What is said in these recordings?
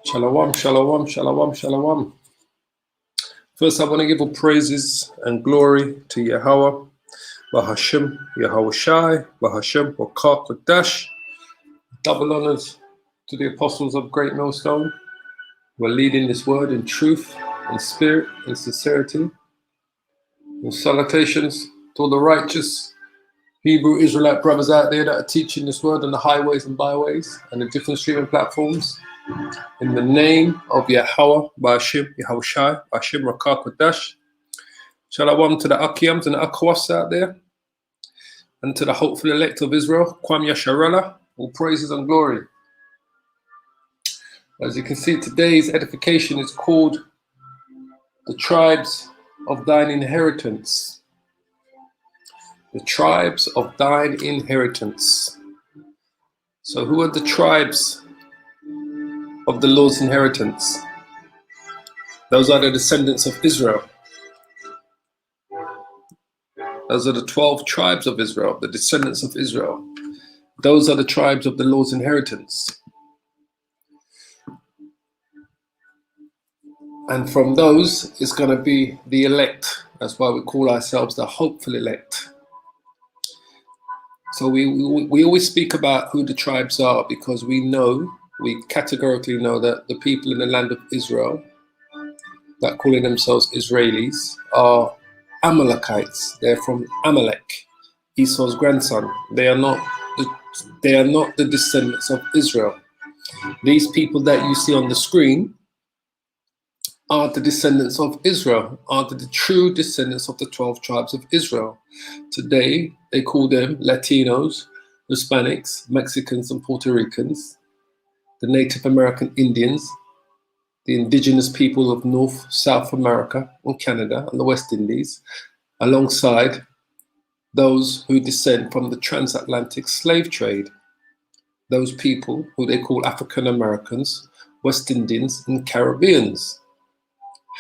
Shalom, shalom, shalom, shalom. First, I want to give all praises and glory to Yahweh, Bahashim, Yahweh Shai, Bahashim, Wakar Kodash. Double honors to the apostles of Great Millstone who are leading this word in truth, in spirit, in sincerity. And salutations to all the righteous Hebrew Israelite brothers out there that are teaching this word on the highways and byways and the different streaming platforms. In the name of Yahweh, Ba'ashim, Yahweh Shai, Ba'ashim, Rakah Kodash. Shalom to the Akiyams and the Akawas out there, and to the hopeful elect of Israel, Kwam Yasharallah, all praises and glory. As you can see, today's edification is called the tribes of thine inheritance. The tribes of thine inheritance. So who are the tribes of the Lord's inheritance? Those are the descendants of Israel. Those are the 12 tribes of Israel, the descendants of Israel. Those are the tribes of the Lord's inheritance. And from those is going to be the elect. That's why we call ourselves the hopeful elect. So we always speak about who the tribes are because we categorically know that the people in the land of Israel that calling themselves Israelis are Amalekites. They're from Amalek, Esau's grandson. They are not the descendants of Israel. These people that you see on the screen are the descendants of Israel, are the true descendants of the 12 tribes of Israel. Today, they call them Latinos, Hispanics, Mexicans, and Puerto Ricans, the Native American Indians, the indigenous people of North, South America, and Canada, and the West Indies, alongside those who descend from the transatlantic slave trade. Those people who they call African Americans, West Indians, and Caribbeans.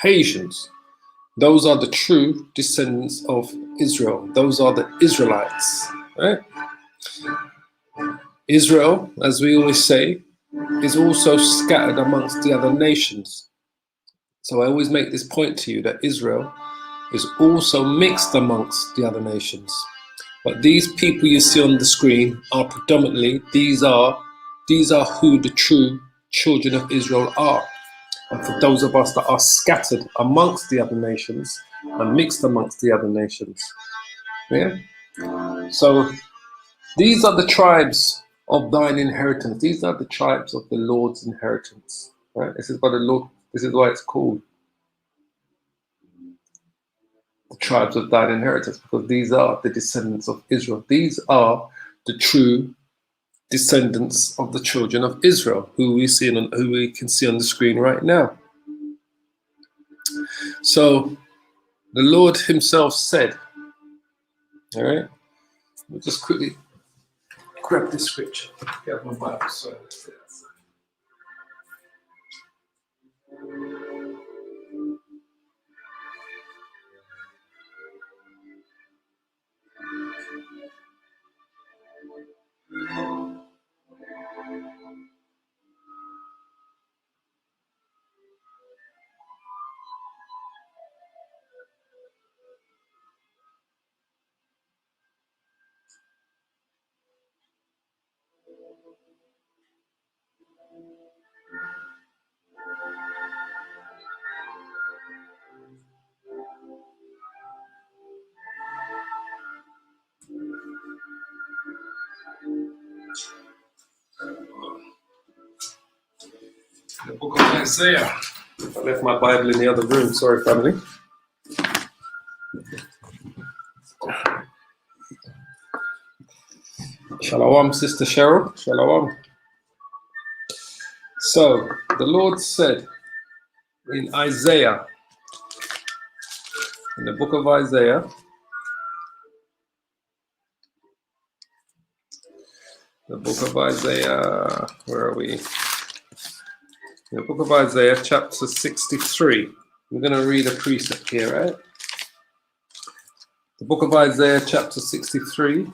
Haitians. Those are the true descendants of Israel. Those are the Israelites. Right? Israel, as we always say, is also scattered amongst the other nations. So I always make this point to you that Israel is also mixed amongst the other nations. But these people you see on the screen are predominantly, these are who the true children of Israel are. And for those of us that are scattered amongst the other nations and mixed amongst the other nations. Yeah? So these are the tribes of thine inheritance. These are the tribes of the Lord's inheritance. Right? This is why it's called the tribes of thine inheritance, because these are the descendants of Israel. These are the true descendants of the children of Israel, who we can see on the screen right now. So the Lord himself said, all right, we'll just quickly grab this scripture. Get my Bible. Sorry. the book of Isaiah. I left my Bible in the other room. Sorry, family. Shalom, Sister Cheryl. Shalom. So, the Lord said in Isaiah, in the book of Isaiah, where are we? In the book of Isaiah, chapter 63. We're going to read a precept here, right? The book of Isaiah, chapter 63,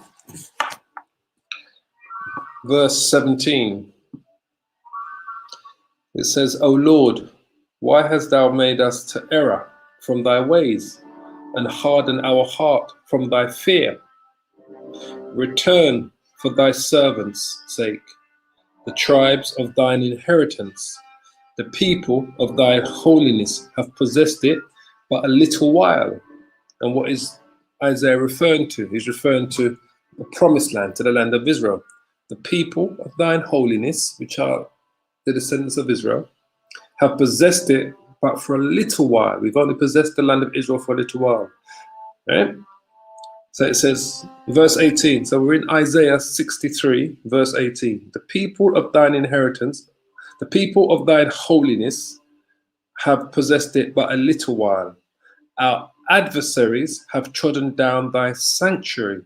verse 17. It says, O Lord, why hast thou made us to err from thy ways, and harden our heart from thy fear? Return for thy servants' sake, the tribes of thine inheritance. The people of thy holiness have possessed it but a little while. And what is Isaiah referring to? He's referring to the promised land, to the land of Israel. The people of thine holiness, which are the descendants of Israel, have possessed it but for a little while. We've only possessed the land of Israel for a little while. Right? So it says, verse 18. So we're in Isaiah 63, verse 18. The people of thine inheritance, the people of thine holiness have possessed it but a little while. Our adversaries have trodden down thy sanctuary.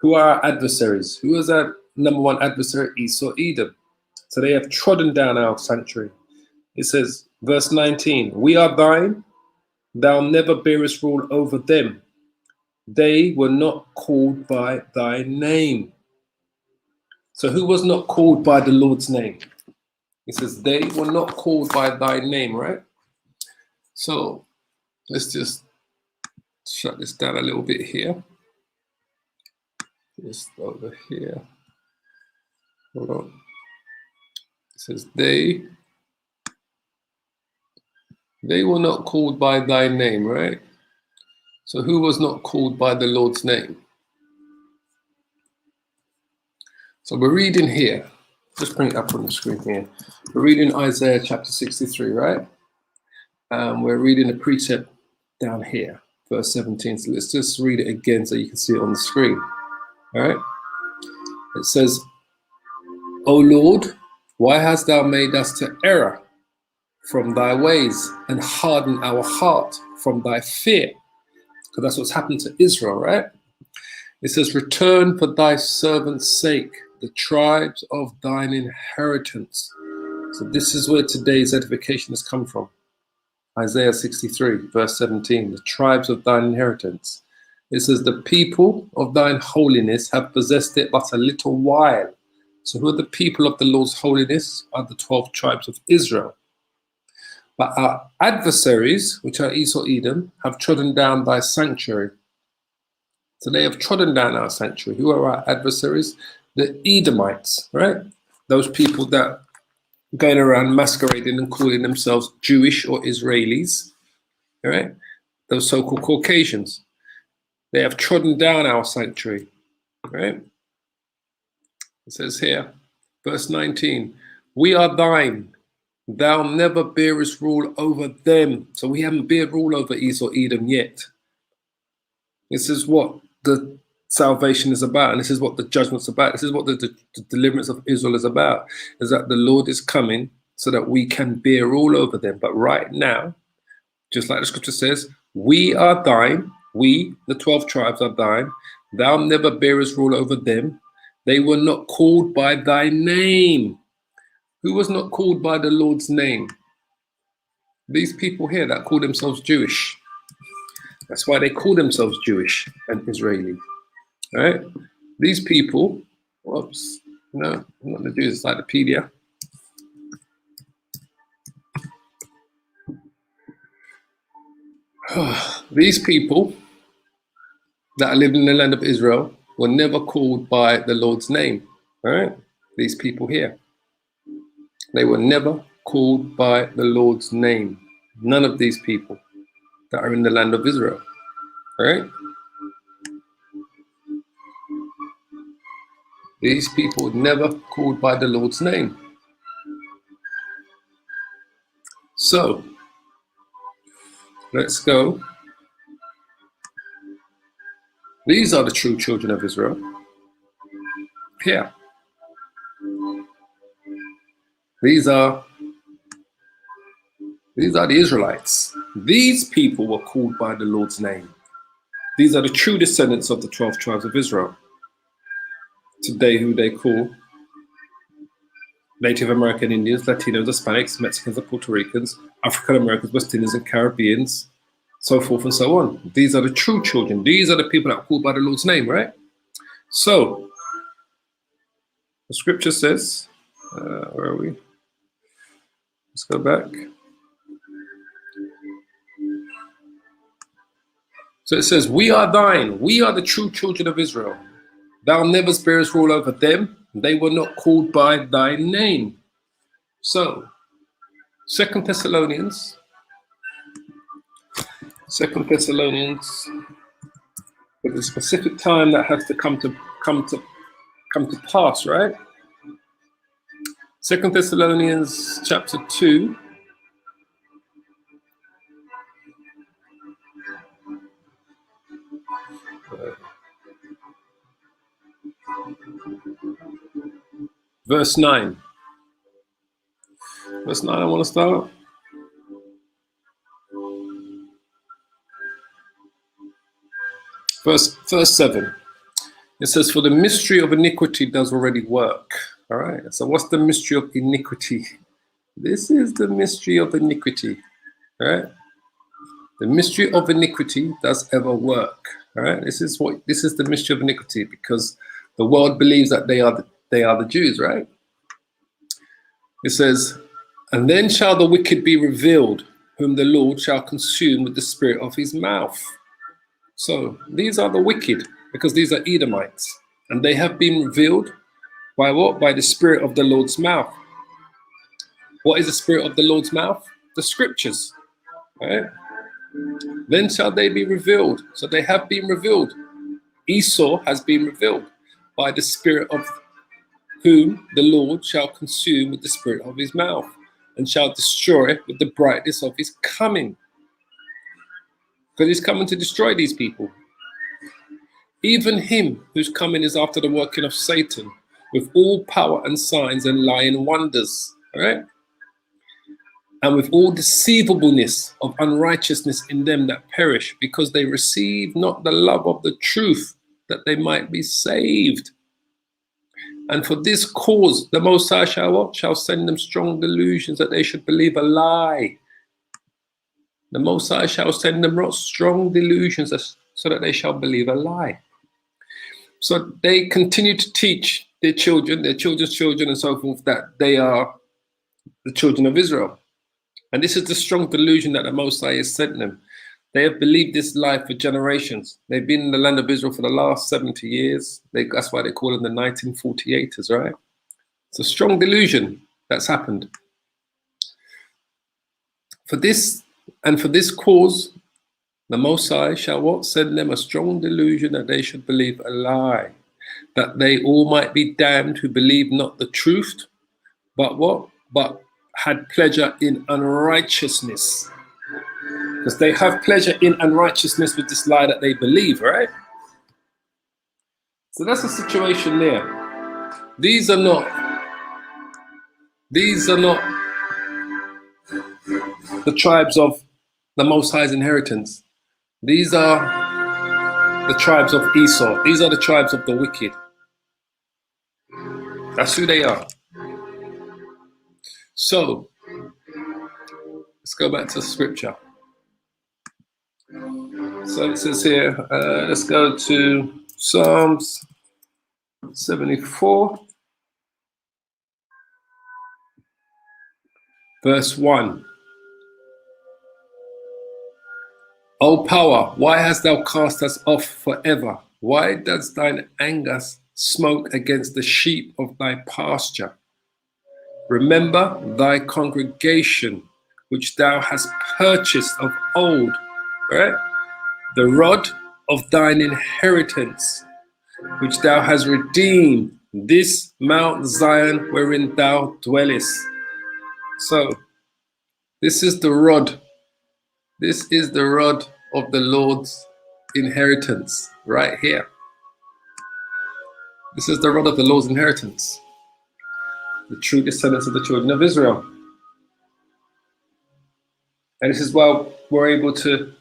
Who are our adversaries? Who is our number one adversary? Esau, Edom. So they have trodden down our sanctuary. It says, verse 19, we are thine, thou never bearest rule over them. They were not called by thy name. So who was not called by the Lord's name? He says, they were not called by thy name, right? So let's just shut this down a little bit here. Just over here. Hold on. It says, they were not called by thy name, right? So who was not called by the Lord's name? So we're reading here. Just bring it up on the screen here. We're reading Isaiah chapter 63, right? We're reading a precept down here, verse 17. So let's just read it again so you can see it on the screen. All right? It says, O Lord, why hast thou made us to err from thy ways and harden our heart from thy fear? Because that's what's happened to Israel, right? It says, return for thy servant's sake, the tribes of thine inheritance. So this is where today's edification has come from. Isaiah 63, verse 17, the tribes of thine inheritance. It says, the people of thine holiness have possessed it but a little while. So who are the people of the Lord's holiness? Are the 12 tribes of Israel. But our adversaries, which are Esau, Edom, have trodden down thy sanctuary. So they have trodden down our sanctuary. Who are our adversaries? The Edomites, right? Those people that are going around masquerading and calling themselves Jewish or Israelis, right? Those so-called Caucasians. They have trodden down our sanctuary, right? It says here, verse 19, we are thine, thou never bearest rule over them. So we haven't bear rule over Esau, Edom yet. This is what the salvation is about, and this is what the judgment's about. This is what the deliverance of Israel is about, is that the Lord is coming so that we can bear rule over them. But right now, just like the scripture says, we are thine, we, the 12 tribes, are thine, thou never bearest rule over them. They were not called by thy name. Who was not called by the Lord's name? These people here that call themselves Jewish. That's why they call themselves Jewish and Israeli. All right? These people, whoops, no, I'm not going to do this Encyclopedia. These people that live in the land of Israel were never called by the Lord's name. All right? These people here. They were never called by the Lord's name. None of these people that are in the land of Israel. All right? These people were never called by the Lord's name. So let's go. These are the true children of Israel. Here. These are the Israelites. These people were called by the Lord's name. These are the true descendants of the 12 tribes of Israel. Today, who they call Native American Indians, Latinos, Hispanics, Mexicans, and Puerto Ricans, African Americans, West Indians, and Caribbeans, so forth and so on. These are the true children. These are the people that are called by the Lord's name, right? So, the scripture says, where are we? Let's go back. So it says, we are thine. We are the true children of Israel. Thou never bearest rule over them. They were not called by thy name. So, 2 Thessalonians, with a specific time that has to come to pass, right? 2 Thessalonians chapter 2. Verse 9. Verse 9, I want to start. Verse 7. It says, for the mystery of iniquity does already work. All right. So what's the mystery of iniquity? This is the mystery of iniquity. All right. The mystery of iniquity does ever work. All right. This is the mystery of iniquity, because the world believes that they are the Jews, right? It says, and then shall the wicked be revealed, whom the Lord shall consume with the spirit of his mouth. So these are the wicked, because these are Edomites, and they have been revealed by what? By the spirit of the Lord's mouth. What is the spirit of the Lord's mouth? The scriptures, right? Then shall they be revealed. So they have been revealed. Esau has been revealed by the spirit of whom the Lord shall consume with the spirit of his mouth, and shall destroy with the brightness of his coming. Because he's coming to destroy these people. Even him whose coming is after the working of Satan, with all power and signs and lying wonders, right? And with all deceivableness of unrighteousness in them that perish, because they receive not the love of the truth, that they might be saved. And for this cause, the Most High shall send them strong delusions, that they should believe a lie. The Most High shall send them strong delusions, so that they shall believe a lie. So they continue to teach their children, their children's children, and so forth, that they are the children of Israel. And this is the strong delusion that the Most High has sent them. They have believed this lie for generations. They've been in the land of Israel for the last 70 years. That's why they call them the 1948ers, right? It's a strong delusion that's happened. For this cause, the Most High shall what? Send them a strong delusion, that they should believe a lie, that they all might be damned who believe not the truth, but what? But had pleasure in unrighteousness. Because they have pleasure in unrighteousness with this lie that they believe, right? So that's the situation there. These are not the tribes of the Most High's inheritance. These are the tribes of Esau. These are the tribes of the wicked. That's who they are. So, let's go back to scripture. So it says here, let's go to Psalms 74, verse 1. O power, why hast thou cast us off forever? Why does thine anger smoke against the sheep of thy pasture? Remember thy congregation, which thou hast purchased of old, right? The rod of thine inheritance, which thou hast redeemed, this Mount Zion wherein thou dwellest. So, This is the rod. This is the rod of the Lord's inheritance right here. This is the rod of the Lord's inheritance. The true descendants of the children of Israel. And this is why we're able to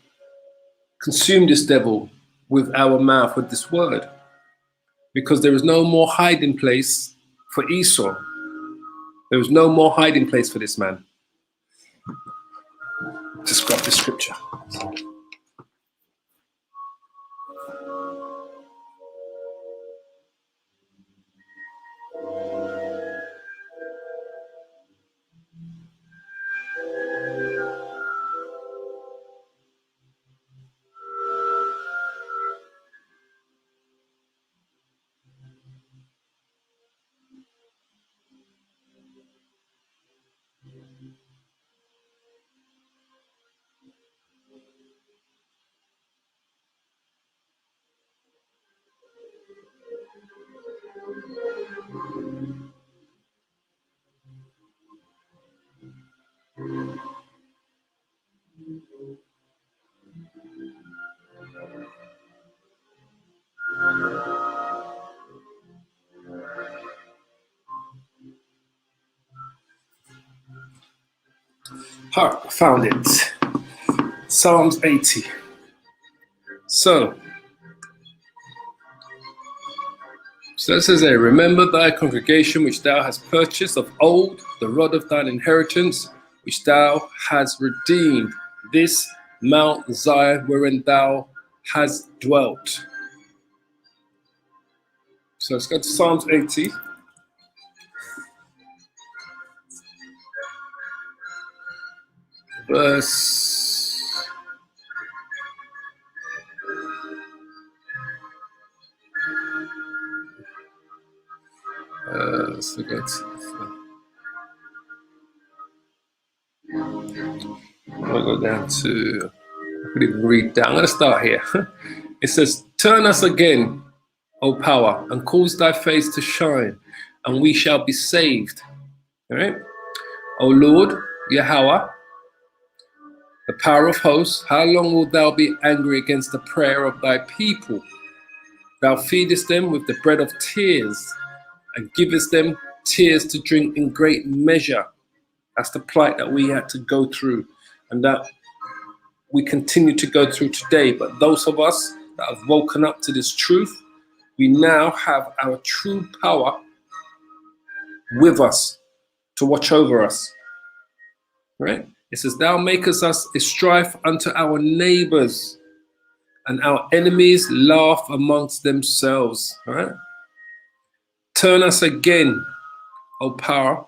consume this devil with our mouth, with this word. Because there is no more hiding place for Esau. There is no more hiding place for this man. Just grab the scripture. Found it. Psalms 80. So it says there, remember thy congregation which thou hast purchased of old, the rod of thine inheritance, which thou hast redeemed, this Mount Zion wherein thou hast dwelt. So let's go to Psalms 80. Verse let's look at I'll go down to, I could even read down. I'm going to start here. It says, turn us again, O power, and cause thy face to shine, and we shall be saved. All right? O Lord, Yahweh, the power of hosts, how long wilt thou be angry against the prayer of thy people? Thou feedest them with the bread of tears, and givest them tears to drink in great measure. That's the plight that we had to go through, and that we continue to go through today. But those of us that have woken up to this truth, we now have our true power with us to watch over us. Right? It says, thou makest us a strife unto our neighbors, and our enemies laugh amongst themselves. Right? Turn us again, O power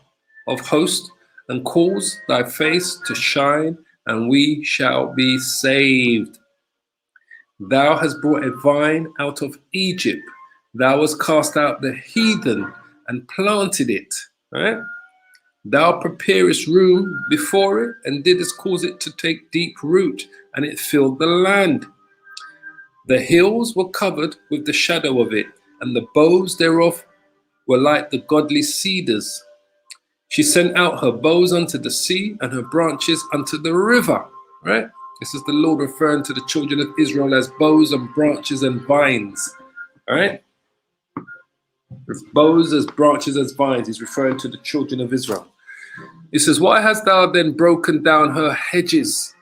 of hosts, and cause thy face to shine, and we shall be saved. Thou hast brought a vine out of Egypt. Thou hast cast out the heathen and planted it. Right? Thou preparest room before it, and didst cause it to take deep root, and it filled the land. The hills were covered with the shadow of it, and the boughs thereof were like the godly cedars. She sent out her boughs unto the sea, and her branches unto the river. Right? This is the Lord referring to the children of Israel as boughs and branches and vines. All right? With boughs as branches as vines, he's referring to the children of Israel. He says, why hast thou then broken down her hedges?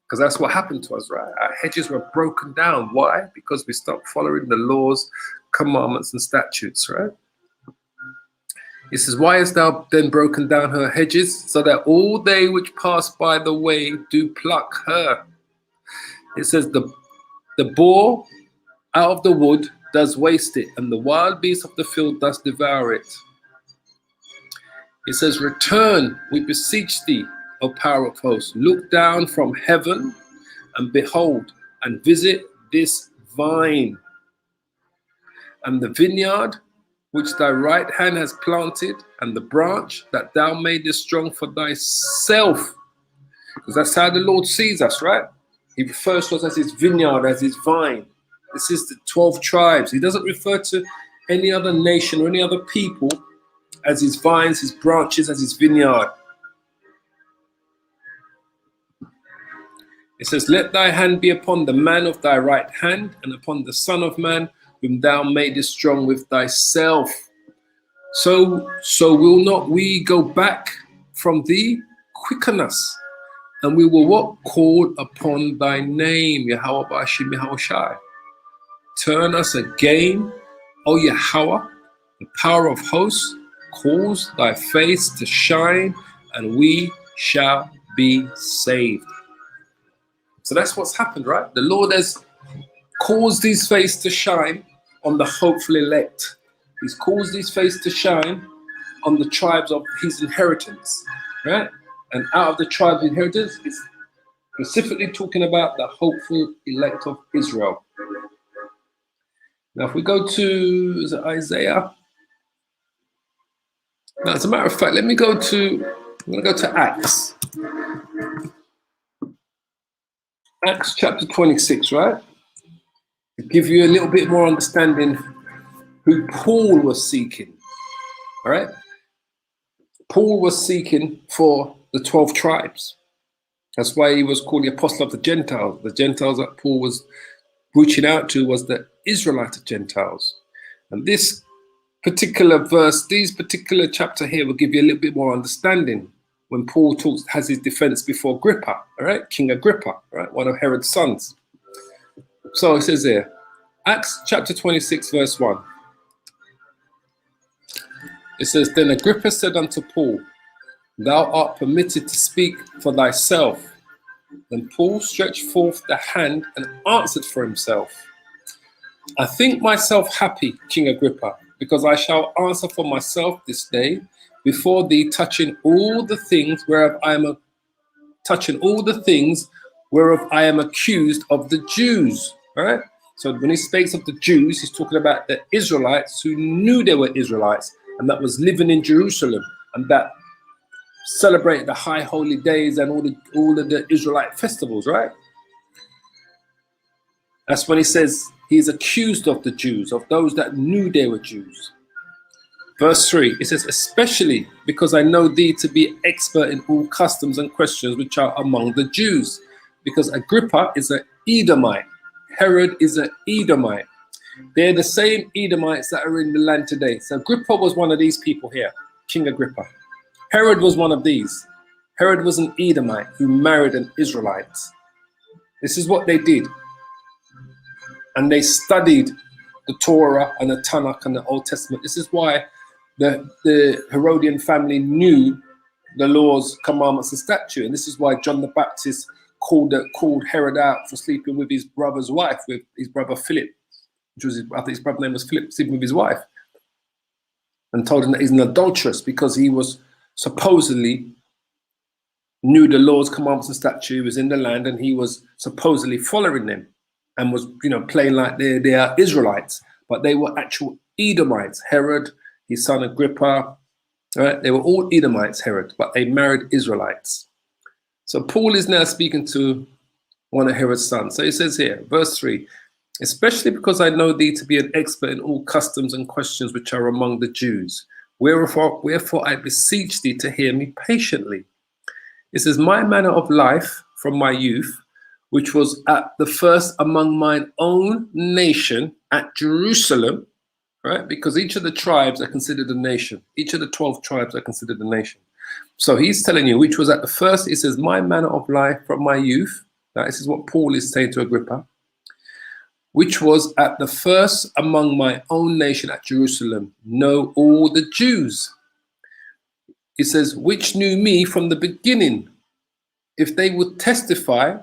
Because that's what happened to us, right? Our hedges were broken down. Why? Because we stopped following the laws, commandments, and statutes, right? He says, why hast thou then broken down her hedges, so that all they which pass by the way do pluck her? It says, the boar out of the wood does waste it, and the wild beast of the field does devour it. It says, return, we beseech thee, O power of hosts. Look down from heaven and behold, and visit this vine and the vineyard which thy right hand has planted, and the branch that thou madest strong for thyself. Because that's how the Lord sees us, right? He refers to us as his vineyard, as his vine. This is the 12 tribes. He doesn't refer to any other nation or any other people as his vines, his branches, as his vineyard. It says, let thy hand be upon the man of thy right hand, and upon the son of man, whom thou madest strong with thyself. So will not we go back from thee? Quicken us, and we will what? Call upon thy name, Yahweh Ba'ashim Yahweh Shai. Turn us again, O Yahweh, the power of hosts, cause thy face to shine, and we shall be saved. So that's what's happened, right? The Lord has caused his face to shine on the hopeful elect. He's caused his face to shine on the tribes of his inheritance, right? And out of the tribes of inheritance, it's specifically talking about the hopeful elect of Israel. Now, if we go to, is it Isaiah? Now, as a matter of fact, I'm going to go to Acts. Acts chapter 26, right? To give you a little bit more understanding who Paul was seeking, all right? Paul was seeking for the 12 tribes. That's why he was called the apostle of the Gentiles. The Gentiles that Paul was reaching out to was the Israelite Gentiles. And this particular verse, these particular chapter here will give you a little bit more understanding when Paul has his defense before Agrippa, all right? King Agrippa, all right? One of Herod's sons. So it says here, Acts chapter 26, verse 1. It says, then Agrippa said unto Paul, thou art permitted to speak for thyself. Then Paul stretched forth the hand and answered for himself. I think myself happy, King Agrippa, because I shall answer for myself this day before thee, touching all the things whereof I am accused of the Jews. All right. So when he speaks of the Jews, he's talking about the Israelites who knew they were Israelites and that was living in Jerusalem and that celebrated the high holy days and all of the Israelite festivals, right? That's when he says he's accused of the Jews, of those that knew they were Jews. Verse 3, it says, especially because I know thee to be expert in all customs and questions which are among the Jews. Because Agrippa is an Edomite. Herod is an Edomite. They're the same Edomites that are in the land today. So Agrippa was one of these people here, King Agrippa. Herod was one of these. Herod was an Edomite who married an Israelite. This is what they did. And they studied the Torah and the Tanakh and the Old Testament. This is why the Herodian family knew the laws, commandments, and statutes. And this is why John the Baptist called Herod out for sleeping with his brother's wife, with his brother Philip, which was I think his brother's name was Philip, sleeping with his wife, and told him that he's an adulteress because he was supposedly knew the laws, commandments, and statutes, was in the land, and he was supposedly following them and was, playing like they are Israelites, but they were actual Edomites. Herod, his son Agrippa, right? They were all Edomites, Herod, but they married Israelites. So Paul is now speaking to one of Herod's sons. So he says here, verse 3, especially because I know thee to be an expert in all customs and questions which are among the Jews. Wherefore I beseech thee to hear me patiently. It says, my manner of life from my youth, which was at the first among mine own nation at Jerusalem, right? Because each of the tribes are considered a nation. Each of the 12 tribes are considered a nation. So he's telling you, which was at the first, it says, my manner of life from my youth. Now, this is what Paul is saying to Agrippa, which was at the first among my own nation at Jerusalem, know all the Jews. It says, which knew me from the beginning, if they would testify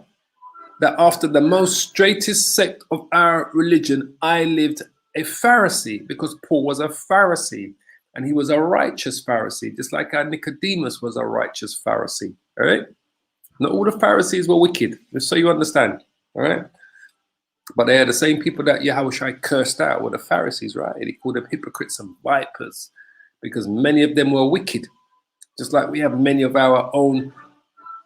that after the most straightest sect of our religion, I lived a Pharisee, because Paul was a Pharisee, and he was a righteous Pharisee, just like our Nicodemus was a righteous Pharisee, all right? Not all the Pharisees were wicked, just so you understand, all right? But they are the same people that Yahushua cursed out, were the Pharisees, right? And he called them hypocrites and vipers, because many of them were wicked, just like we have many of our own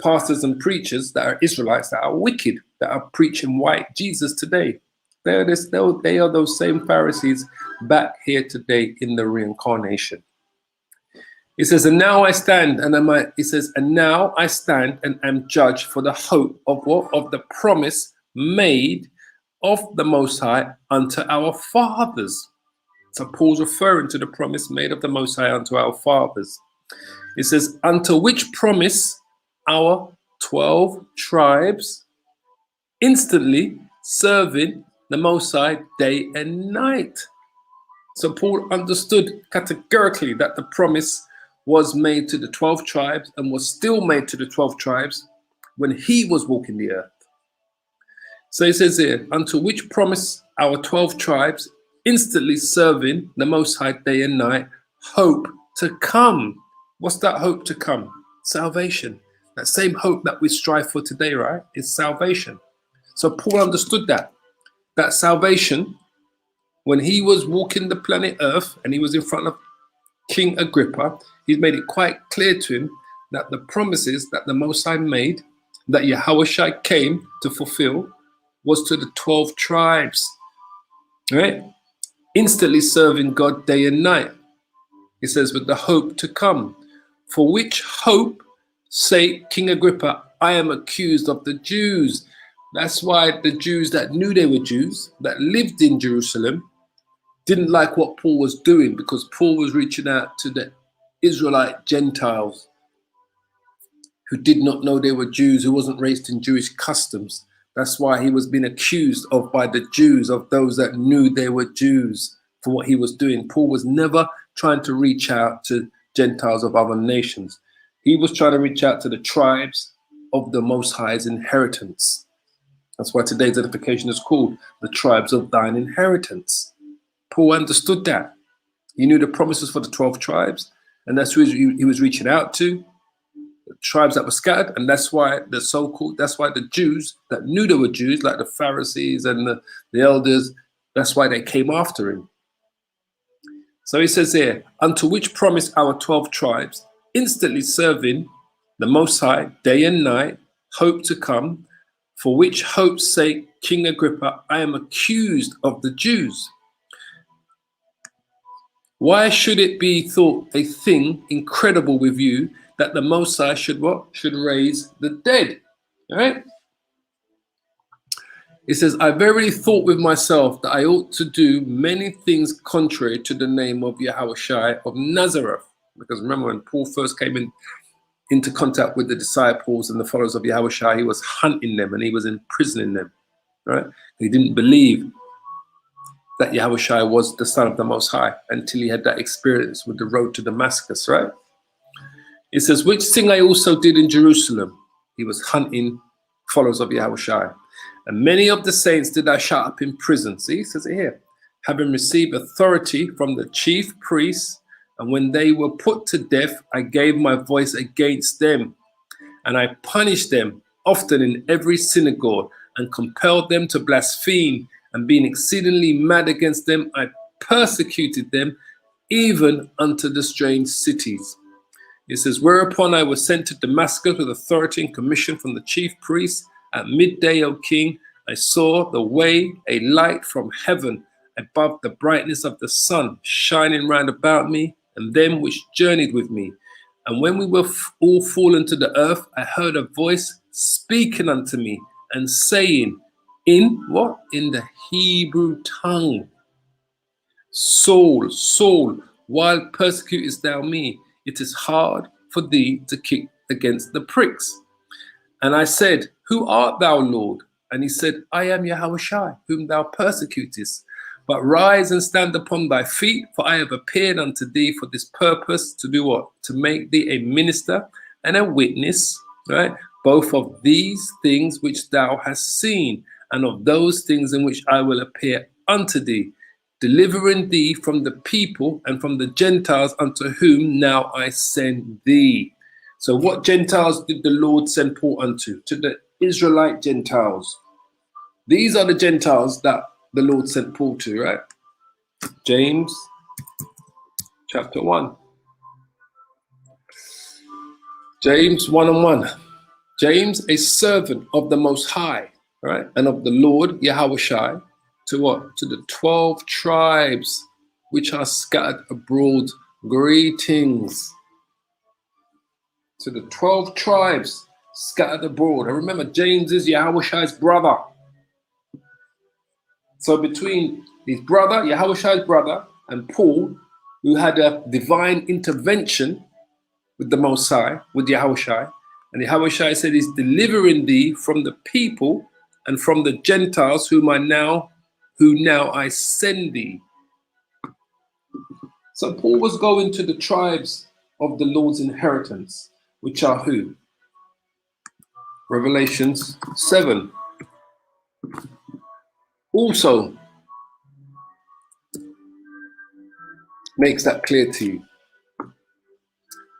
pastors and preachers that are Israelites that are wicked, that are preaching white Jesus today. They are those same Pharisees back here today in the reincarnation. It says, and now I stand and it says, and now I stand and am judged for the hope of what? Of the promise made of the Most High unto our fathers. So Paul's referring to the promise made of the Most High unto our fathers. It says, unto which promise our 12 tribes instantly serving the Most High day and night. So Paul understood categorically that the promise was made to the 12 tribes and was still made to the 12 tribes when he was walking the earth. So he says here, unto which promise our 12 tribes instantly serving the Most High day and night, hope to come. What's that hope to come? Salvation. That same hope that we strive for today, right? Is salvation. So Paul understood that salvation, when he was walking the planet Earth and he was in front of King Agrippa, he's made it quite clear to him that the promises that the Most High made, that Yahushua came to fulfill, was to the 12 tribes, right? Instantly serving God day and night. He says, with the hope to come, for which hope, say King Agrippa, I am accused of the Jews. That's why the Jews that knew they were Jews, that lived in Jerusalem, didn't like what Paul was doing, because Paul was reaching out to the Israelite Gentiles who did not know they were Jews, who wasn't raised in Jewish customs. That's why he was being accused of by the Jews, of those that knew they were Jews, for what he was doing. Paul was never trying to reach out to Gentiles of other nations. He was trying to reach out to the tribes of the Most High's inheritance. That's why today's edification is called the tribes of thine inheritance. Paul understood that. He knew the promises for the 12 tribes, and that's who he was reaching out to, the tribes that were scattered. And that's why that's why the Jews that knew they were Jews, like the Pharisees and the elders, that's why they came after him. So he says here, unto which promise our 12 tribes, instantly serving the Most High day and night, hope to come, for which hope's sake, King Agrippa, I am accused of the Jews. Why should it be thought a thing incredible with you that the Most High should what? Should raise the dead. All right? It says, I verily thought with myself that I ought to do many things contrary to the name of Yahushua of Nazareth. Because remember, when Paul first came into contact with the disciples and the followers of Yahushua, he was hunting them and he was imprisoning them. Right? He didn't believe that Yahushua was the Son of the Most High until he had that experience with the road to Damascus, right? It says, which thing I also did in Jerusalem. He was hunting followers of Yahushua. And many of the saints did I shut up in prison. See, it says it here. Having received authority from the chief priests, and when they were put to death, I gave my voice against them. And I punished them often in every synagogue and compelled them to blaspheme. And being exceedingly mad against them, I persecuted them even unto the strange cities. It says, whereupon I was sent to Damascus with authority and commission from the chief priests. At midday, O king, I saw the way, a light from heaven above the brightness of the sun shining round about me and them which journeyed with me. And when we were all fallen to the earth, I heard a voice speaking unto me and saying, in what? In the Hebrew tongue. Saul, Saul, why persecutest thou me? It is hard for thee to kick against the pricks. And I said, who art thou, Lord? And he said, I am Yahushua, whom thou persecutest. But rise and stand upon thy feet, for I have appeared unto thee for this purpose, to do what? To make thee a minister and a witness, right? Both of these things which thou hast seen, and of those things in which I will appear unto thee, delivering thee from the people and from the Gentiles unto whom now I send thee. So what Gentiles did the Lord send Paul unto? To the Israelite Gentiles. These are the Gentiles that the Lord sent Paul to, right? James chapter 1. James 1:1. James, a servant of the Most High, right? And of the Lord Yahushua, to what? To the 12 tribes which are scattered abroad. Greetings. So the 12 tribes scattered abroad. And remember, James is Yahushai's brother. So between his brother, Yahushai's brother, and Paul, who had a divine intervention with the Most High, with Yahushai, and Yahushai said, he's delivering thee from the people and from the Gentiles who now I send thee. So Paul was going to the tribes of the Lord's inheritance, which are who? Revelations 7. Also makes that clear to you.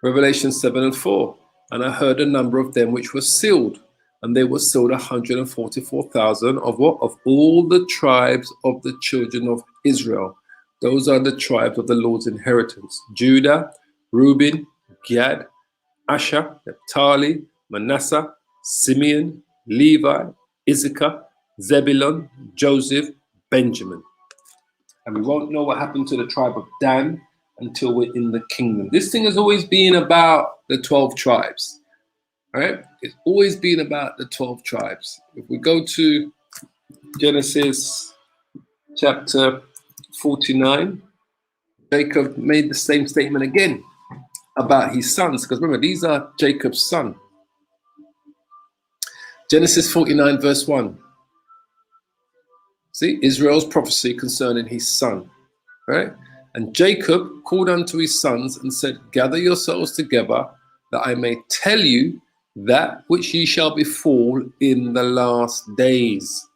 Revelation 7 and 4. And I heard a number of them which were sealed, and they were sealed 144,000 of what? Of all the tribes of the children of Israel. Those are the tribes of the Lord's inheritance. Judah, Reuben, Gad, Asher, Naphtali, Manasseh, Simeon, Levi, Issachar, Zebulun, Joseph, Benjamin. And we won't know what happened to the tribe of Dan until we're in the kingdom. This thing has always been about the 12 tribes. All right? It's always been about the 12 tribes. If we go to Genesis chapter 49, Jacob made the same statement again about his sons, because remember, these are Jacob's sons. Genesis 49 verse 1. See, Israel's prophecy concerning his son, right? And Jacob called unto his sons and said, gather yourselves together, that I may tell you that which ye shall befall in the last days.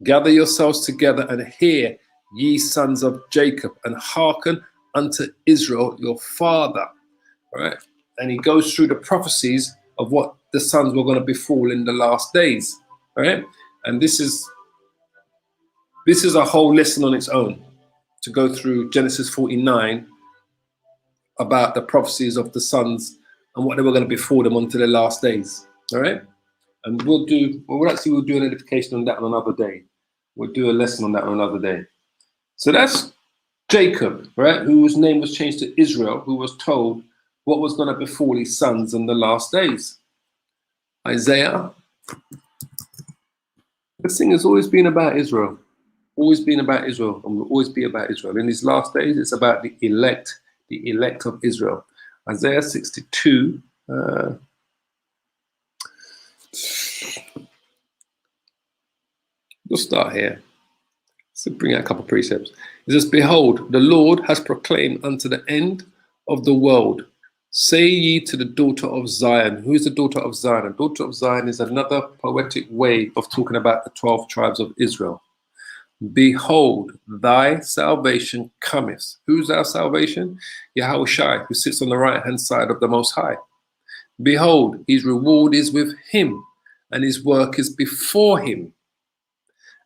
Gather yourselves together and hear, ye sons of Jacob, and hearken unto Israel your father. All right? And he goes through the prophecies of what the sons were going to befall in the last days. All right? And this is a whole lesson on its own, to go through Genesis 49 about the prophecies of the sons and what they were going to befall them until the last days. All right? And we'll do an edification on that on another day. We'll do a lesson on that on another day. So that's Jacob, right? Whose name was changed to Israel, who was told what was going to befall his sons in the last days. Isaiah. This thing has always been about Israel. Always been about Israel, and will always be about Israel. In these last days, it's about the elect of Israel. Isaiah 62. We'll start here. So bring out a couple of precepts. It says, behold, the Lord has proclaimed unto the end of the world, say ye to the daughter of Zion. Who is the daughter of Zion? The daughter of Zion is another poetic way of talking about the 12 tribes of Israel. Behold, thy salvation cometh. Who's our salvation? Yahushai, who sits on the right hand side of the Most High. Behold, his reward is with him, and his work is before him.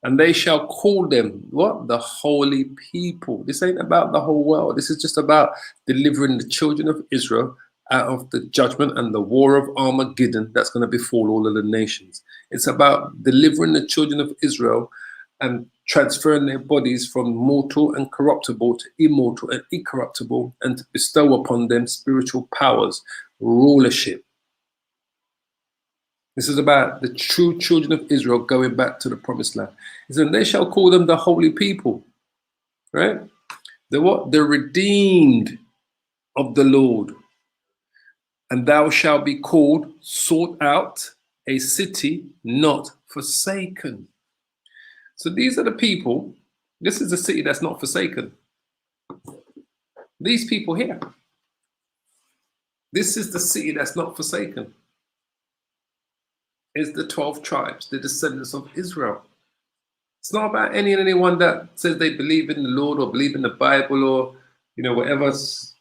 And they shall call them, what? The holy people. This ain't about the whole world. This is just about delivering the children of Israel out of the judgment and the war of Armageddon that's going to befall all of the nations. It's about delivering the children of Israel and transferring their bodies from mortal and corruptible to immortal and incorruptible, and to bestow upon them spiritual powers, rulership. This is about the true children of Israel going back to the promised land. It says, they shall call them the holy people, right? The what? The redeemed of the Lord. And thou shalt be called, sought out, a city not forsaken. So these are the people. This is a city that's not forsaken. These people here. This is the city that's not forsaken. It's the 12 tribes, the descendants of Israel. It's not about any and anyone that says they believe in the Lord or believe in the Bible or, whatever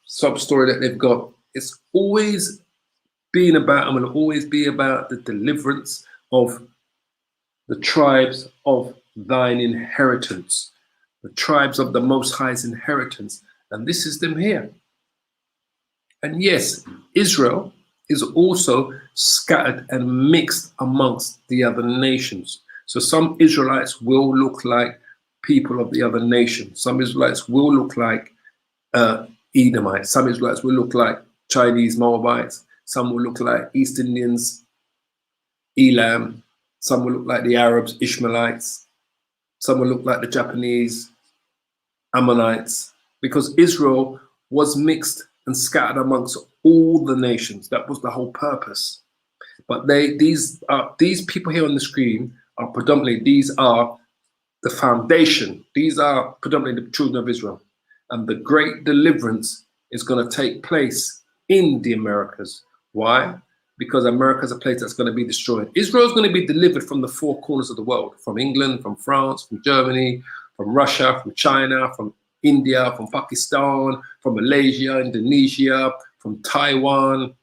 sub-story that they've got. It's always been about and will always be about the deliverance of the tribes of thine inheritance, the tribes of the Most High's inheritance. And this is them here. And yes, Israel is also scattered and mixed amongst the other nations. So some Israelites will look like people of the other nation. Some Israelites will look like Edomites. Some Israelites will look like Chinese Moabites. Some will look like East Indians, Elam. Some will look like the Arabs, Ishmaelites. Some will look like the Japanese, Ammonites. Because Israel was mixed and scattered amongst all the nations. That was the whole purpose. But these people here on the screen are predominantly, these are the foundation. These are predominantly the children of Israel. And the great deliverance is going to take place in the Americas. Why? Because America is a place that's going to be destroyed. Israel is going to be delivered from the four corners of the world, from England, from France, from Germany, from Russia, from China, from India, from Pakistan, from Malaysia, Indonesia, from Taiwan,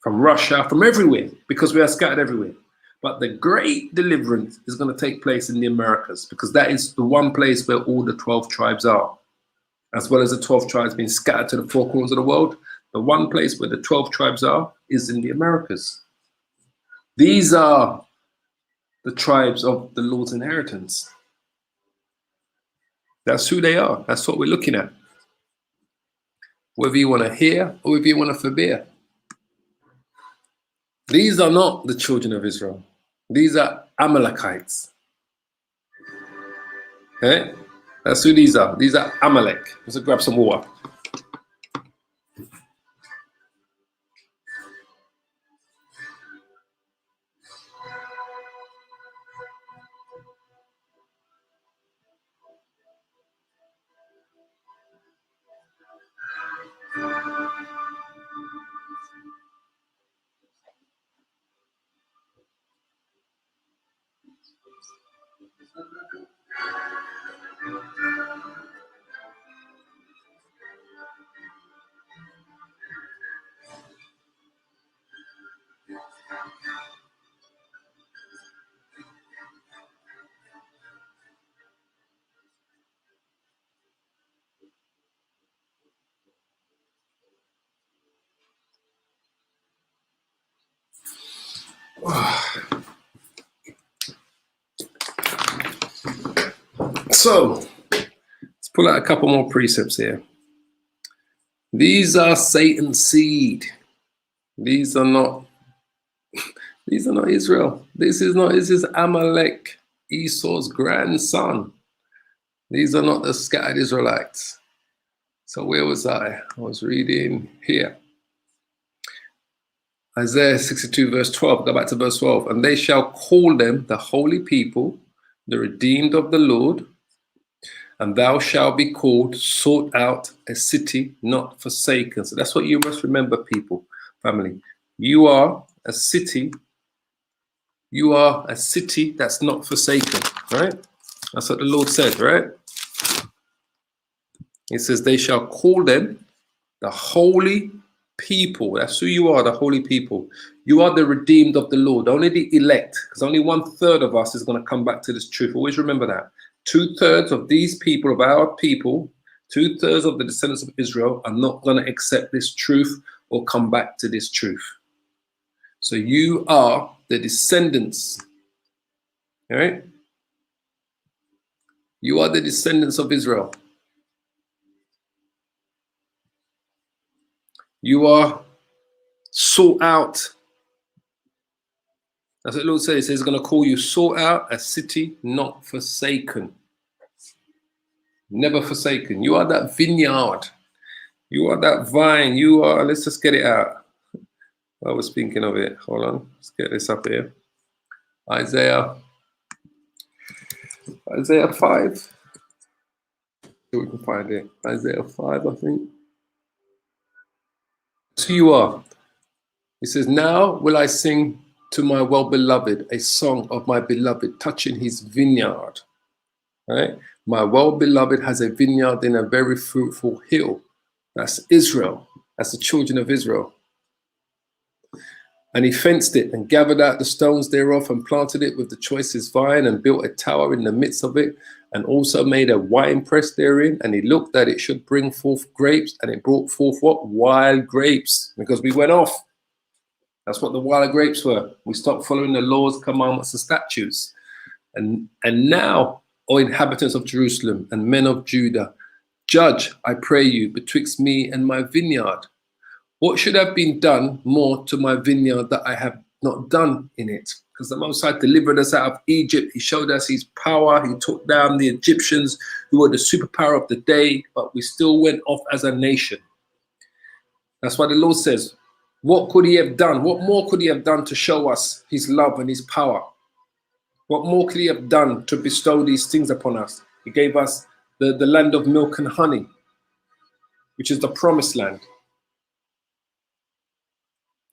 from Russia, from everywhere, because we are scattered everywhere. But the great deliverance is going to take place in the Americas, because that is the one place where all the 12 tribes are. As well as the 12 tribes being scattered to the four corners of the world, the one place where the 12 tribes are is in the Americas. These are the tribes of the Lord's inheritance. That's who they are. That's what we're looking at. Whether you want to hear or whether you want to forbear. These are not the children of Israel. These are Amalekites. Okay? That's who these are. These are Amalek. Let's grab some water. So, let's pull out a couple more precepts here. These are Satan's seed. These are not Israel. This is Amalek, Esau's grandson. These are not the scattered Israelites. So where was I? I was reading here. Isaiah 62 verse 12, go back to verse 12. And they shall call them the holy people, the redeemed of the Lord, and thou shalt be called, sought out, a city not forsaken. So that's what you must remember, people, family. You are a city. You are a city that's not forsaken, right? That's what the Lord said, right? He says, they shall call them the holy people. That's who you are, the holy people. You are the redeemed of the Lord, only the elect, because only 1/3 of us is going to come back to this truth. Always remember that. 2/3 of these people, of our people, 2/3 of the descendants of Israel are not going to accept this truth or come back to this truth. So you are the descendants, all right? You are the descendants of Israel. You are sought out. That's what the Lord says. He says he's going to call you sought out, a city not forsaken. Never forsaken. You are that vineyard. You are that vine. You are, let's just get it out. I was thinking of it. Hold on. Let's get this up here. Isaiah 5. So we can find it. Isaiah 5, I think. That's who you are. He says, now will I sing to my well-beloved a song of my beloved touching his vineyard. Right? My well-beloved has a vineyard in a very fruitful hill. That's Israel. That's the children of Israel. And he fenced it and gathered out the stones thereof and planted it with the choicest vine and built a tower in the midst of it and also made a winepress therein. And he looked that it should bring forth grapes, and it brought forth what? Wild grapes, because we went off. That's what the wild grapes were. We stopped following the laws, commandments, and statutes. And now, O inhabitants of Jerusalem and men of Judah, Judge, I pray you, betwixt me and my vineyard. What should have been done more to my vineyard that I have not done in it? Because the Most High delivered us out of Egypt. He showed us his power. He took down the Egyptians, who were the superpower of the day, but we still went off as a nation. That's why the Lord says, what could he have done? What more could he have done to show us his love and his power? What more could he have done to bestow these things upon us? He gave us the land of milk and honey, which is the promised land.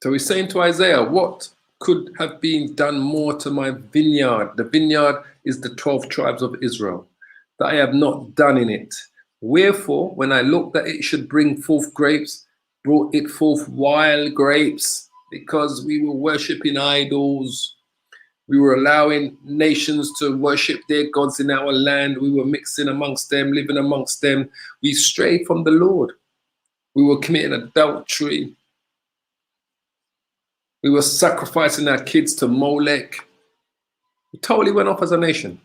So he's saying to Isaiah, what could have been done more to my vineyard? The vineyard is the 12 tribes of Israel, that I have not done in it. Wherefore, when I looked that it should bring forth grapes, brought it forth wild grapes, because we were worshipping idols. We were allowing nations to worship their gods in our land. We were mixing amongst them, living amongst them. We strayed from the Lord. We were committing adultery. We were sacrificing our kids to Molech. We totally went off as a nation.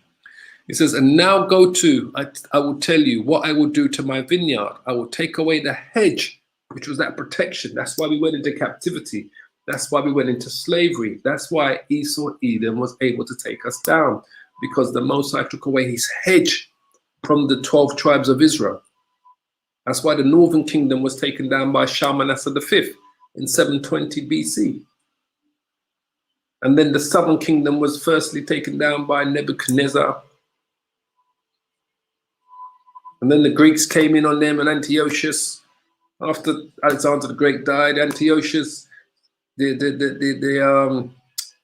He says, and now go to, I will tell you what I will do to my vineyard. I will take away the hedge, which was that protection. That's why we went into captivity. That's why we went into slavery. That's why Esau, Edom was able to take us down, because the Most High took away his hedge from the 12 tribes of Israel. That's why the northern kingdom was taken down by Shalmaneser V in 720 BC. And then the southern kingdom was firstly taken down by Nebuchadnezzar. And then the Greeks came in on them, and Antiochus, after Alexander the Great died, Antiochus, the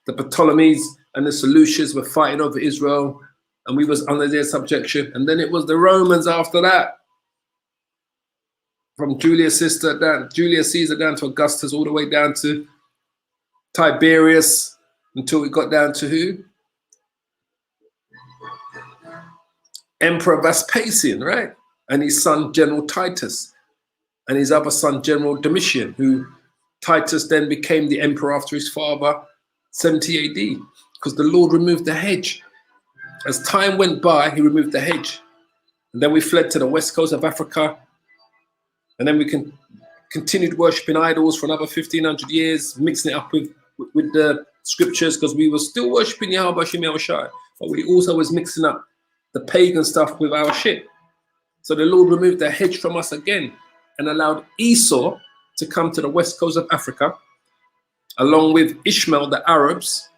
Ptolemies and the Seleucids were fighting over Israel, and we was under their subjection. And then it was the Romans after that, from Julius Caesar down to Augustus, all the way down to Tiberius, until we got down to who? Emperor Vespasian, right? And his son, General Titus, and his other son, General Domitian, who Titus then became the emperor after his father, 70 AD, because the Lord removed the hedge. As time went by, he removed the hedge. And then we fled to the west coast of Africa. And then we continued worshiping idols for another 1500 years, mixing it up with the scriptures, because we were still worshiping Yahweh Shem Yahushai, but we also was mixing up the pagan stuff with our shit. So the Lord removed the hedge from us again and allowed Esau to come to the west coast of Africa, along with Ishmael, the Arabs,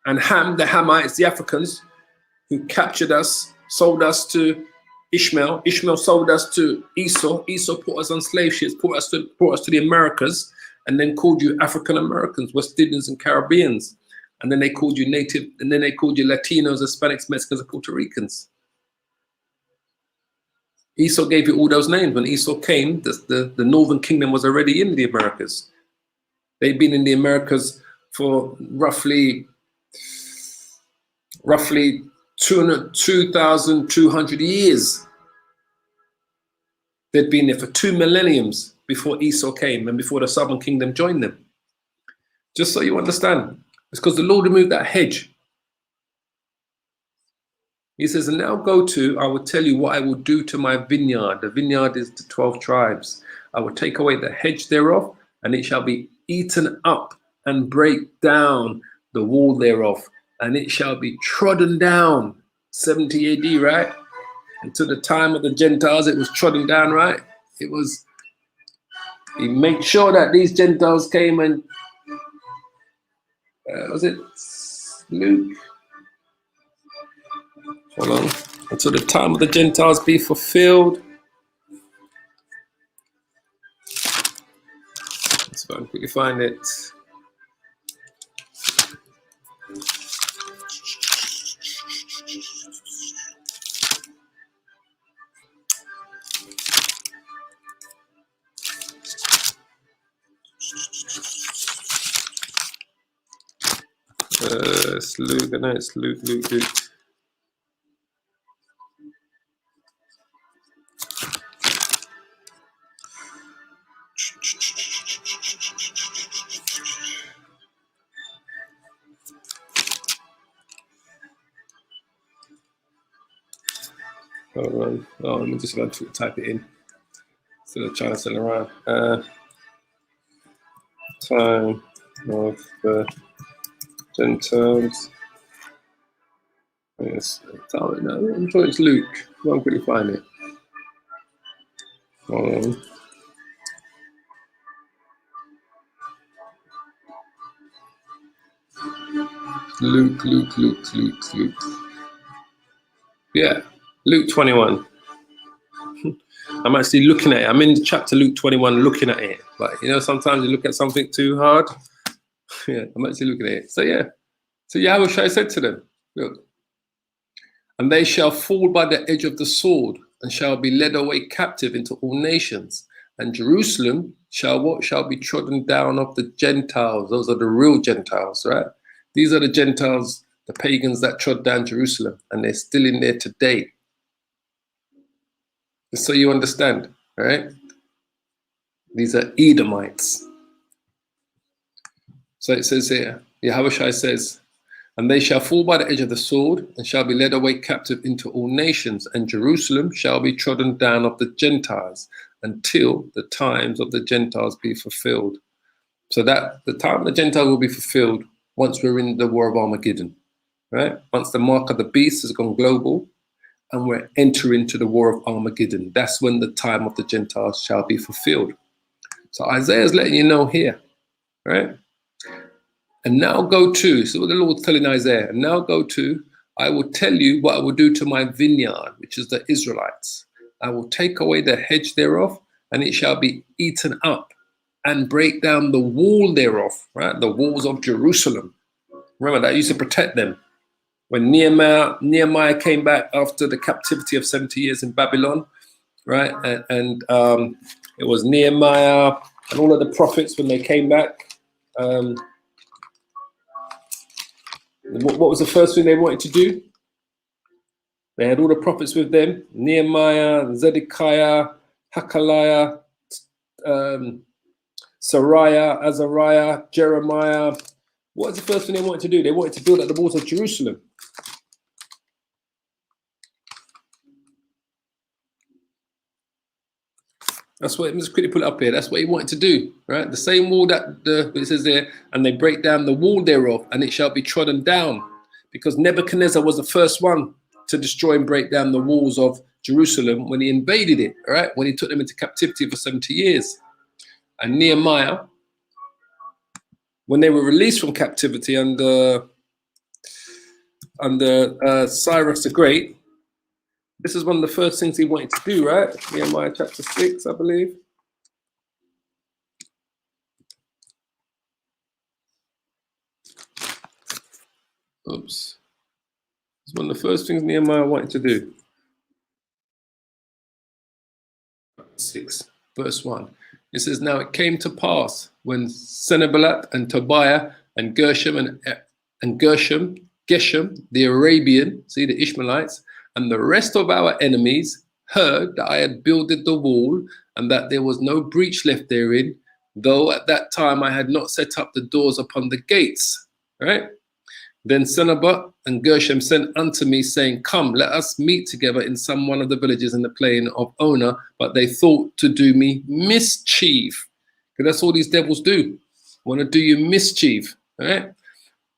and Ham, the Hamites, the Africans, who captured us, sold us to Ishmael. Ishmael sold us to Esau. Esau put us on slave ships, brought us to the Americas, and then called you African Americans, West Indians, and Caribbeans. And then they called you native, and then they called you Latinos, Hispanics, Mexicans, and Puerto Ricans. Esau gave you all those names. When Esau came, the northern kingdom was already in the Americas. They've been in the Americas for roughly 2,200 years. They'd been there for 2 millenniums before Esau came and before the southern kingdom joined them. Just so you understand, it's because the Lord removed that hedge. He says, and now go to, I will tell you what I will do to my vineyard. The vineyard is the 12 tribes. I will take away the hedge thereof, and it shall be eaten up, and break down the wall thereof, and it shall be trodden down. 70 AD, right? Until the time of the Gentiles, it was trodden down, right? It was, he made sure that these Gentiles came and, was it Luke? Hold on. Until the time of the Gentiles be fulfilled. Let's go and quickly find it. It's Luke, no, it's Luke. Hold on. Oh, let me just go to type it in instead of trying to send around. Time of the Gentiles. Yes, no, I'm sure it's Luke. I won't really find it. Hold on. Luke. Yeah, Luke 21. I'm actually looking at it. I'm in chapter Luke 21 looking at it. But, you know, sometimes you look at something too hard. Yeah, I'm actually looking at it. So, yeah. So Yahweh said to them, look, and they shall fall by the edge of the sword and shall be led away captive into all nations. And Jerusalem shall what? Shall be trodden down of the Gentiles. Those are the real Gentiles, right? These are the Gentiles, the pagans that trod down Jerusalem, and they're still in there today. Just so you understand, right? These are Edomites. So it says here, Yahushua says, and they shall fall by the edge of the sword and shall be led away captive into all nations, and Jerusalem shall be trodden down of the Gentiles until the times of the Gentiles be fulfilled. So that the time of the Gentiles will be fulfilled once we're in the war of Armageddon, right? Once the mark of the beast has gone global and we're entering into the war of Armageddon, that's when the time of the Gentiles shall be fulfilled. So Isaiah's letting you know here, right? And now go to, so what the Lord's telling Isaiah, and now go to, I will tell you what I will do to my vineyard, which is the Israelites. I will take away the hedge thereof, and it shall be eaten up, and break down the wall thereof, right? The walls of Jerusalem. Remember, that used to protect them. When Nehemiah came back after the captivity of 70 years in Babylon, right? And it was Nehemiah and all of the prophets when they came back. What was the first thing they wanted to do? They had all the prophets with them: Nehemiah, Zedekiah, Hakaliah, Sariah, Azariah, Jeremiah. What was the first thing they wanted to do? They wanted to build up the walls of Jerusalem. That's what, let's quickly put it up here. That's what he wanted to do, right? The same wall that it says there, and they break down the wall thereof, and it shall be trodden down. Because Nebuchadnezzar was the first one to destroy and break down the walls of Jerusalem when he invaded it, right? When he took them into captivity for 70 years. And Nehemiah, when they were released from captivity under Cyrus the Great, this is one of the first things he wanted to do, right? Nehemiah chapter 6, I believe. Oops. It's one of the first things Nehemiah wanted to do. 6, verse 1. It says, now it came to pass when Sanballat and Tobiah and Geshem, the Arabian, see the Ishmaelites, and the rest of our enemies heard that I had builded the wall and that there was no breach left therein, though at that time I had not set up the doors upon the gates, right? Then Sanballat and Geshem sent unto me, saying, come, let us meet together in some one of the villages in the plain of Ona. But they thought to do me mischief. Because that's all these devils do. Want to do you mischief, right?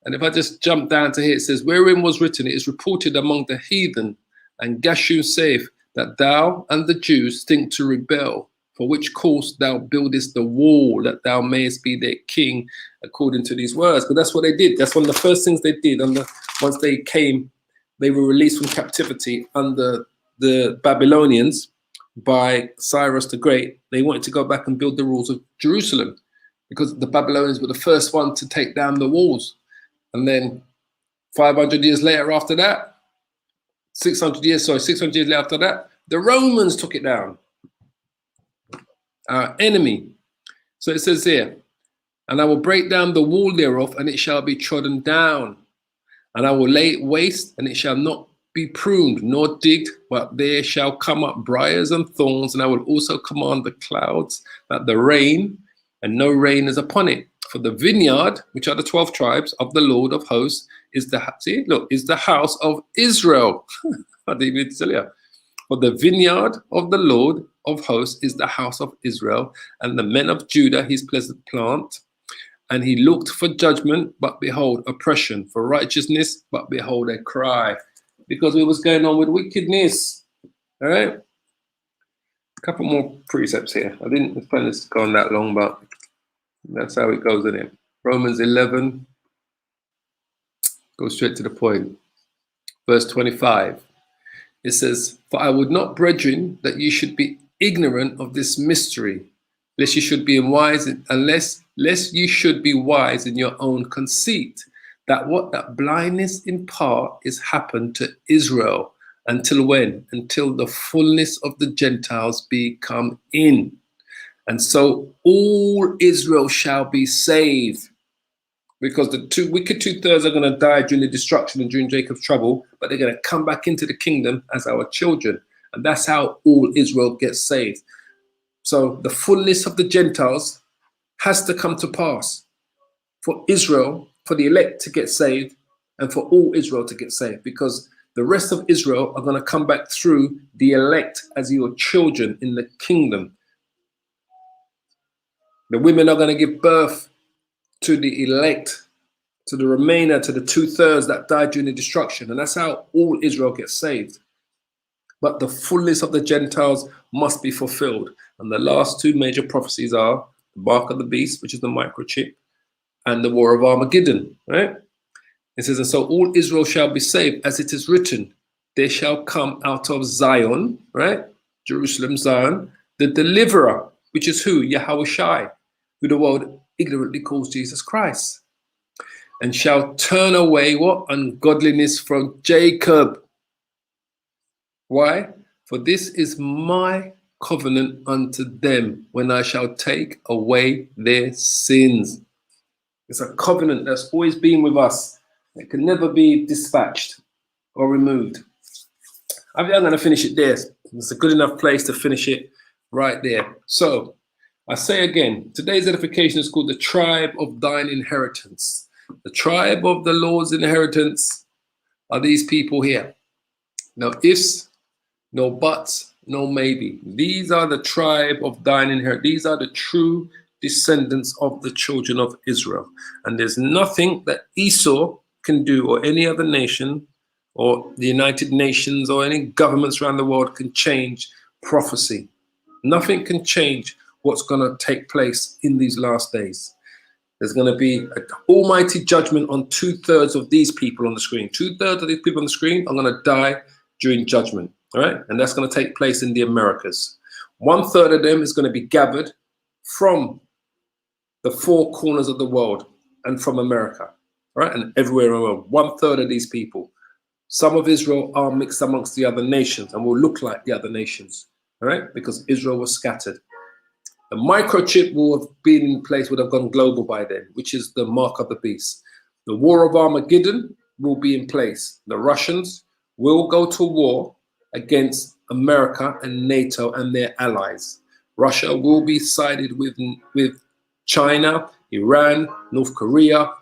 And if I just jump down to here, it says, wherein was written, it is reported among the heathen, and Gashum saith, that thou and the Jews think to rebel, for which cause thou buildest the wall, that thou mayest be their king, according to these words. But that's what they did. That's one of the first things they did. Once they came, they were released from captivity under the Babylonians by Cyrus the Great. They wanted to go back and build the walls of Jerusalem, because the Babylonians were the first one to take down the walls. And then 500 years later after that, 600 years later after that, the Romans took it down. Our enemy. So it says here, and I will break down the wall thereof, and it shall be trodden down. And I will lay it waste, and it shall not be pruned, nor digged, but there shall come up briars and thorns. And I will also command the clouds that the rain, and no rain is upon it. For the vineyard, which are the 12 tribes of the Lord of hosts, is the house of Israel. I didn't even tell you. For the vineyard of the Lord of hosts is the house of Israel, and the men of Judah his pleasant plant. And he looked for judgment, but behold, oppression, for righteousness, but behold, a cry. Because it was going on with wickedness. All right? A couple more precepts here. I didn't plan this to go on that long, but that's how it goes, isn't it? Romans 11, go straight to the point. Verse 25. It says, for I would not, brethren, that you should be ignorant of this mystery, lest you should be wise, lest you should be wise in your own conceit, that blindness in part is happened to Israel, until when? Until the fullness of the Gentiles be come in. And so all Israel shall be saved. Because the wicked 2/3 are going to die during the destruction and during Jacob's trouble, but they're going to come back into the kingdom as our children. And that's how all Israel gets saved. So the fullness of the Gentiles has to come to pass for Israel, for the elect to get saved, and for all Israel to get saved. Because the rest of Israel are going to come back through the elect as your children in the kingdom. The women are going to give birth to the elect, to the remainder, to the 2/3 that died during the destruction. And that's how all Israel gets saved. But the fullness of the Gentiles must be fulfilled. And the last two major prophecies are the mark of the beast, which is the microchip, and the war of Armageddon, right? It says, and so all Israel shall be saved, as it is written, they shall come out of Zion, right? Jerusalem, Zion, the deliverer, which is who? Yahushai, who the world ignorantly calls Jesus Christ, and shall turn away what? Ungodliness from Jacob. Why? For this is my covenant unto them, when I shall take away their sins. It's a covenant that's always been with us. It can never be dispatched or removed. I think I'm going to finish it there. It's a good enough place to finish it right there. So I say again, today's edification is called the tribe of thine inheritance. The tribe of the Lord's inheritance are these people here. No ifs, no buts, no maybe. These are the tribe of thine inheritance. These are the true descendants of the children of Israel. And there's nothing that Esau can do, or any other nation, or the United Nations, or any governments around the world can change prophecy. Nothing can change what's going to take place in these last days. There's going to be an almighty judgment on 2/3 of these people on the screen. 2/3 of these people on the screen are going to die during judgment, all right? And that's going to take place in the Americas. 1/3 of them is going to be gathered from the four corners of the world and from America, all right? And everywhere in the world. 1/3 of these people. Some of Israel are mixed amongst the other nations and will look like the other nations, all right? Because Israel was scattered. The microchip will have been in place, would have gone global by then, which is the mark of the beast. The war of Armageddon will be in place. The Russians will go to war against America and NATO and their allies. Russia will be sided with China, Iran, North Korea,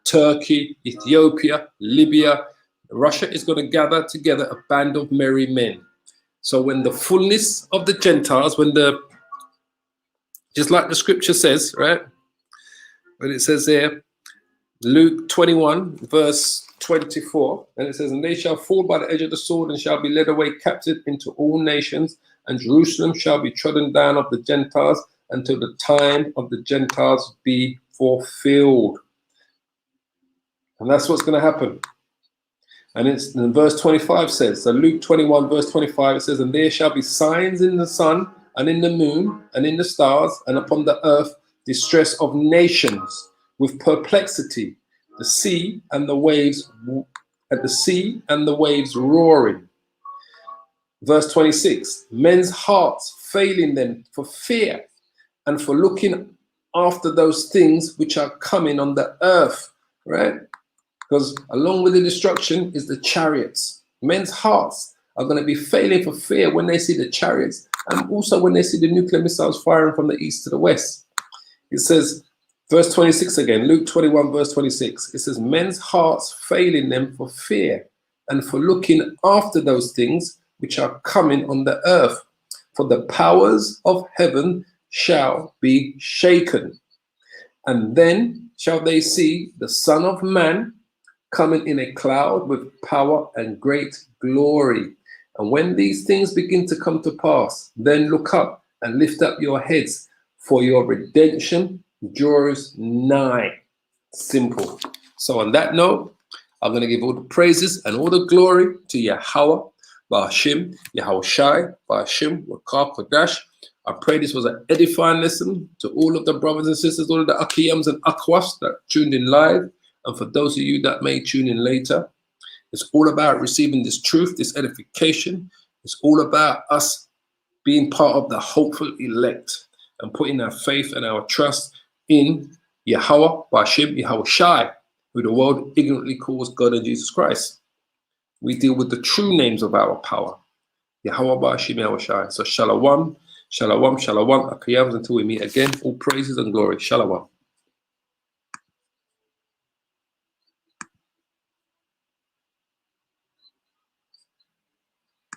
Turkey, Ethiopia, Libya. Russia is going to gather together a band of merry men. So when the fullness of the Gentiles, just like the scripture says, right? When it says there, Luke 21, verse 24, and it says, and they shall fall by the edge of the sword and shall be led away captive into all nations, and Jerusalem shall be trodden down of the Gentiles until the time of the Gentiles be fulfilled. And that's what's going to happen. And it's in verse 25 says, so Luke 21, verse 25, it says, and there shall be signs in the sun and in the moon and in the stars, and upon the earth distress of nations with perplexity, the sea and the waves roaring. Verse 26, men's hearts failing them for fear and for looking after those things which are coming on the earth, right? Because along with the destruction is the chariots. Men's hearts are going to be failing for fear when they see the chariots, and also when they see the nuclear missiles firing from the east to the west. It says, verse 26 again, Luke 21, verse 26, it says, men's hearts failing them for fear and for looking after those things which are coming on the earth, for the powers of heaven shall be shaken. And then shall they see the Son of Man coming in a cloud with power and great glory. And when these things begin to come to pass, then look up and lift up your heads, for your redemption draws nigh. Simple. So on that note, I'm going to give all the praises and all the glory to Yahweh, Ba'ashim, Yahweh Shai, Ba'ashim, Wakar Kodash. I pray this was an edifying lesson to all of the brothers and sisters, all of the Akiyams and Akwas that tuned in live, and for those of you that may tune in later. It's all about receiving this truth, this edification. It's all about us being part of the hopeful elect and putting our faith and our trust in Yahweh, Ba'ashim, Yahweh Shai, who the world ignorantly calls God and Jesus Christ. We deal with the true names of our power. Yahweh, Ba'ashim, Yahweh Shai. So shalom, shalom, shalom, Akiyams, until we meet again. All praises and glory. Shalom.